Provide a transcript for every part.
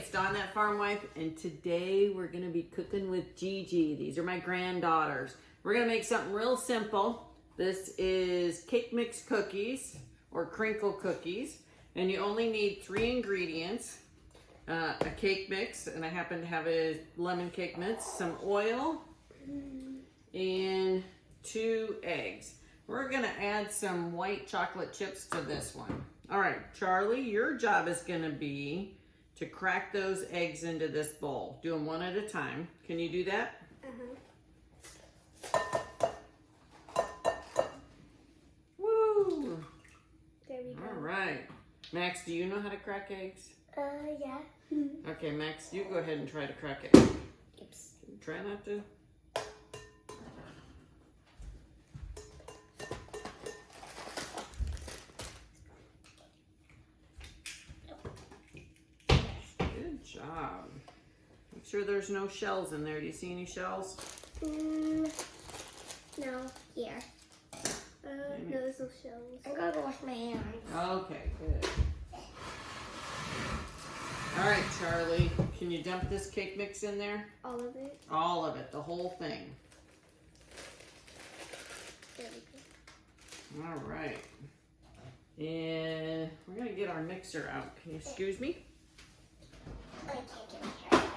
it's Dawn, that farm wife, and today we're gonna be cooking with Gigi. These are my granddaughters. We're gonna make something real simple. This is cake mix cookies or crinkle cookies, and you only need 3 ingredients. A cake mix, and I happen to have a lemon cake mix, some oil, and 2 eggs. We're gonna add some white chocolate chips to this one. All right, Charlie, your job is gonna be to crack those eggs into this bowl. Do them one at a time. Can you do that? Woo! There we go. All right. Max, do you know how to crack eggs? Yeah. Okay, Max, you go ahead and try to crack it. Oops. Try not to. Good job. Make sure there's no shells in there. Do you see any shells? No. Here. No, there's no shells. I'm gonna go wash my hands. Okay, good. All right, Charlie, can you dump this cake mix in there? All of it? All of it, the whole thing. There we go. All right. And we're gonna get our mixer out. Can you excuse me? I can't get my hair out.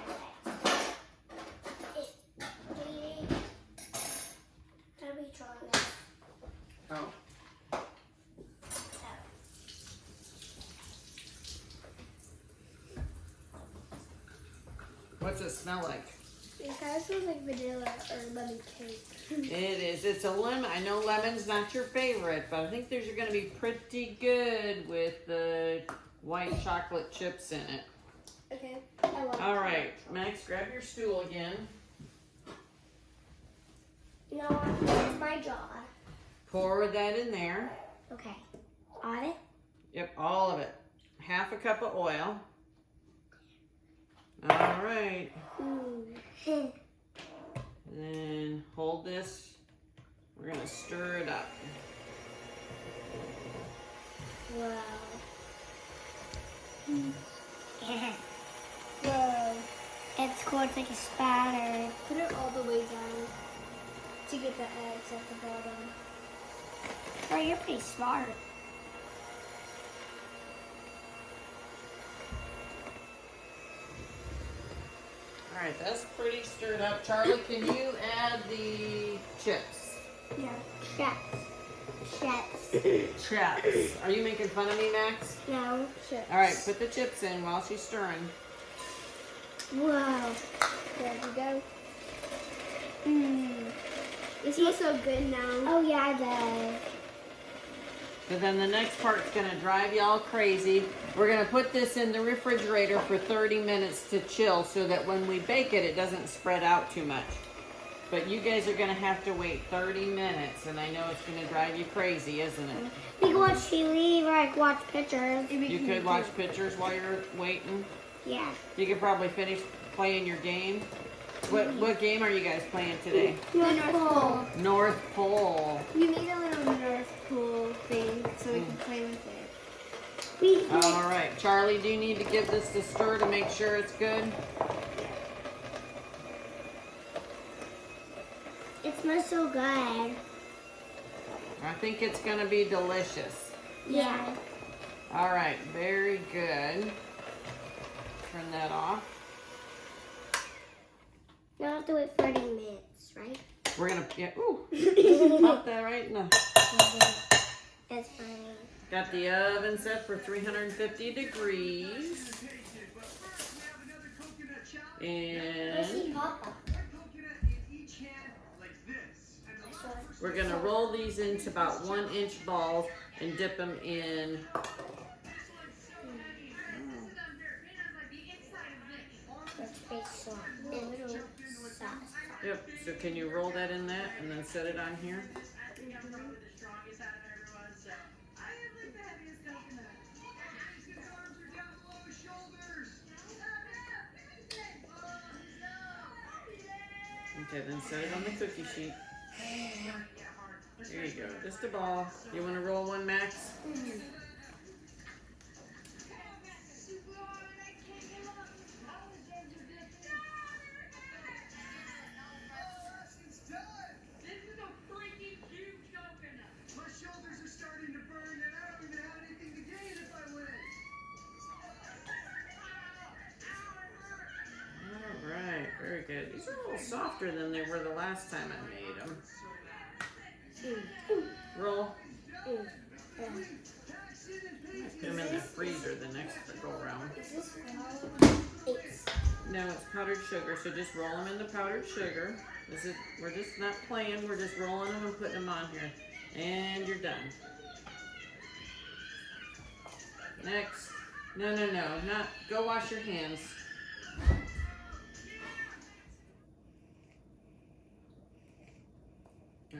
How do we draw this? Oh. What's it smell like? It kind of smells like vanilla or lemon cake. It is. It's a lemon. I know lemon's not your favorite, but I think these are going to be pretty good with the white chocolate chips in it. Okay. I love All right, Max, grab your stool again. No, where's my jar? Pour that in there. Okay. On it? Yep, all of it. 1/2 cup of oil. All right. And then hold this. We're going to stir it up. Wow. Whoa. It's cool. It's like a spatter. Put it all the way down to get the eggs at the bottom. Oh, you're pretty smart. All right, that's pretty stirred up. Charlie, can you add the chips? Yeah. Chips. Chips. Are you making fun of me, Max? No, chips. All right, put the chips in while she's stirring. Wow. There we go. It smells so good now. Oh, yeah, it does. So then the next part's gonna drive y'all crazy. We're gonna put this in the refrigerator for 30 minutes to chill so that when we bake it, it doesn't spread out too much. But you guys are gonna have to wait 30 minutes, and I know it's gonna drive you crazy, isn't it? We can watch TV or like watch pictures. You could watch pictures while you're waiting. Yeah. You could probably finish playing your game. What game are you guys playing today? North Pole. North Pole. We made a little North Pole thing so we can play with it. All right, Charlie, do you need to give this a stir to make sure it's good? It smells so good. I think it's gonna be delicious. Yeah. All right, very good. Turn that off. Now I have to wait 30 minutes, right? We're gonna, pop that right in the... That's fine. Got the oven set for 350 degrees. And Papa. we're gonna roll these into about 1-inch balls and dip them in. Yep, so can you roll that in that and then set it on here? Okay, then set it on the cookie sheet. There you go, just a ball. You want to roll one, Max? Very good. These are a little softer than they were the last time I made them. Roll. Put them in the freezer the next go around. Is this flour? No, it's powdered sugar, so just roll them in the powdered sugar. We're just not playing, we're just rolling them and putting them on here. And you're done. Next. No, not, go wash your hands.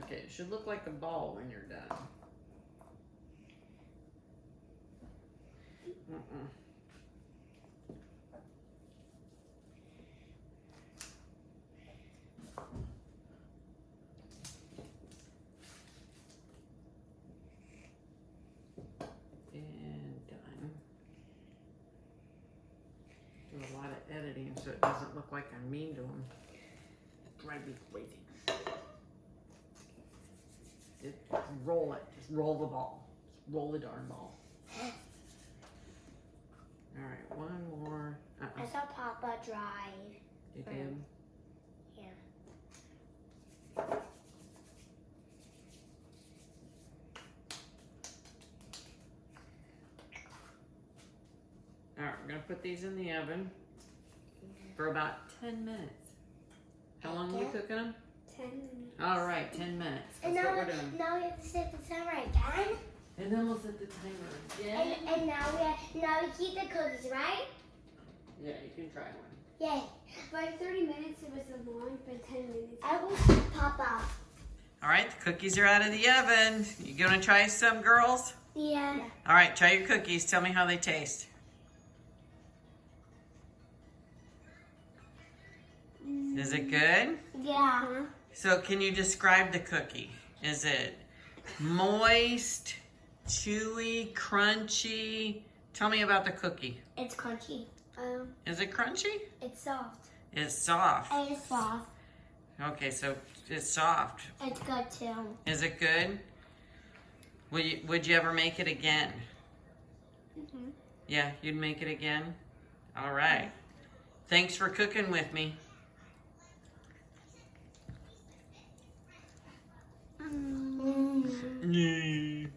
Okay, it should look like a ball when you're done. And done. Do a lot of editing so it doesn't look like I'm mean to them. Drive me crazy. Just roll it. Just roll the ball. Just roll the darn ball. All right, one more. I saw Papa drive. You did? Yeah. All right, we're gonna put these in the oven for about 10 minutes. How long are we cooking them? 10 minutes. All right, 10 minutes. And That's now, what we're doing. now we have to set the timer again. And then we'll set the timer again. And now we keep the cookies, right? Yeah, you can try one. Yay. By 30 minutes it was a long, but 10 minutes. I will Papa. All right, the cookies are out of the oven. You gonna try some, girls? Yeah. All right, try your cookies. Tell me how they taste. Is it good? Yeah. So can you describe the cookie? Is it moist, chewy, crunchy? Tell me about the cookie. It's crunchy. Is it crunchy? It's soft. It's soft. And it's soft. Okay, so it's soft. It's good too. Is it good? Would you ever make it again? Mm-hmm. Yeah, you'd make it again? All right. Thanks for cooking with me. Mm.